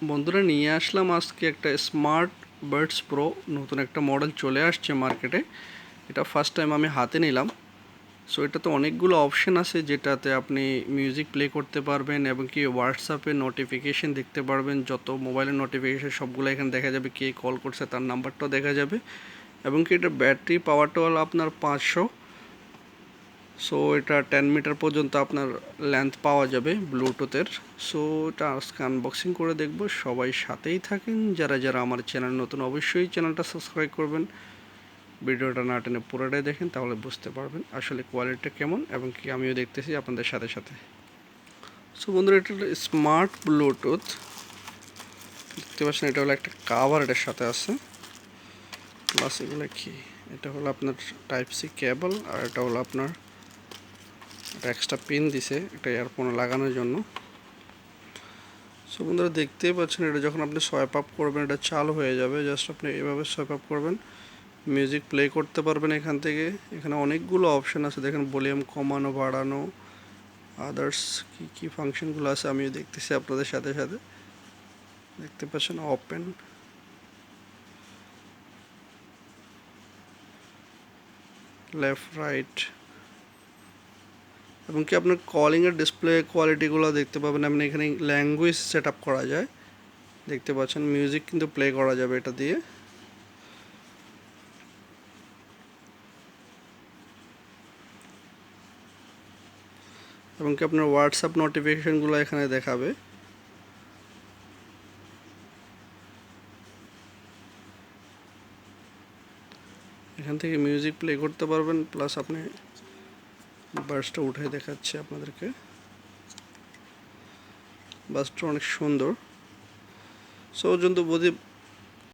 বন্ধুরা নিয়ে আসলাম আজকে একটা স্মার্ট বাডস প্রো নতুন একটা মডেল চলে আসছে মার্কেটে। এটা ফার্স্ট টাইম আমি হাতে নিলাম। সো এটাতে অনেকগুলো অপশন আছে যেটাতে আপনি মিউজিক প্লে করতে পারবেন এবং কি হোয়াটসঅ্যাপে নোটিফিকেশন দেখতে পারবেন। যত মোবাইলের নোটিফিকেশন সবগুলো এখানে দেখা যাবে, কে কল করছে তার নাম্বারটাও দেখা যাবে এবং কি এটা ব্যাটারি পাওয়ারটা হলো আপনার 500। সো এটা 10 মিটার পর্যন্ত আপনার লেন্থ পাওয়া যাবে ব্লুটুথের। সো এটা আজকে আনবক্সিং করে দেখব। সবাই সাথেই থাকেন, যারা যারা আমার চ্যানেল নতুন অবশ্যই চ্যানেলটা সাবস্ক্রাইব করবেন। ভিডিওটা না টেনে পুরোটাই দেখেন, তাহলে বুঝতে পারবেন আসলে কোয়ালিটিটা কেমন এবং কি আমিও দেখতেছি আপনাদের সাথে সাথে। সো বন্ধুরা, এটা হলো স্মার্ট ব্লুটুথ, দেখতে পাচ্ছেন। এটা হলো একটা কাভার এটার সাথে আছে, প্লাস এগুলো কি, এটা হলো আপনার টাইপ সি কেবল, আর এটা হলো আপনার একটা এক্সট্রা পিন দিছে একটা ইয়ারফোনে লাগানোর জন্য। সো বন্ধুরা দেখতেই পাচ্ছেন, এটা যখন আপনি সোয়াইপ আপ করবেন এটা চালু হয়ে যাবে। জাস্ট আপনি এভাবে সোয়াইপ আপ করবেন, মিউজিক প্লে করতে পারবেন এখান থেকে। এখানে অনেকগুলো অপশান আছে, দেখেন ভলিউম কমানো বাড়ানো, আদার্স কী কী ফাংশনগুলো আছে আমিও দেখতেছি আপনাদের সাথে সাথে। দেখতে পাচ্ছেন ওপেন, লেফট রাইট, এবং কি আপনার কলিংয়ের ডিসপ্লে কোয়ালিটিগুলো দেখতে পাবেন। আপনি এখানে ল্যাঙ্গুয়েজ সেট আপ করা যায়, দেখতে পাচ্ছেন। মিউজিক কিন্তু প্লে করা যাবে এটা দিয়ে। এবং কি আপনার হোয়াটসঅ্যাপ নোটিফিকেশনগুলো এখানে দেখাবে। এখান থেকে মিউজিক প্লে করতে পারবেন, প্লাস আপনি বাসটা উঠে দেখাচ্ছে আপনাদেরকে। বাসটা অনেক সুন্দর। সো যদি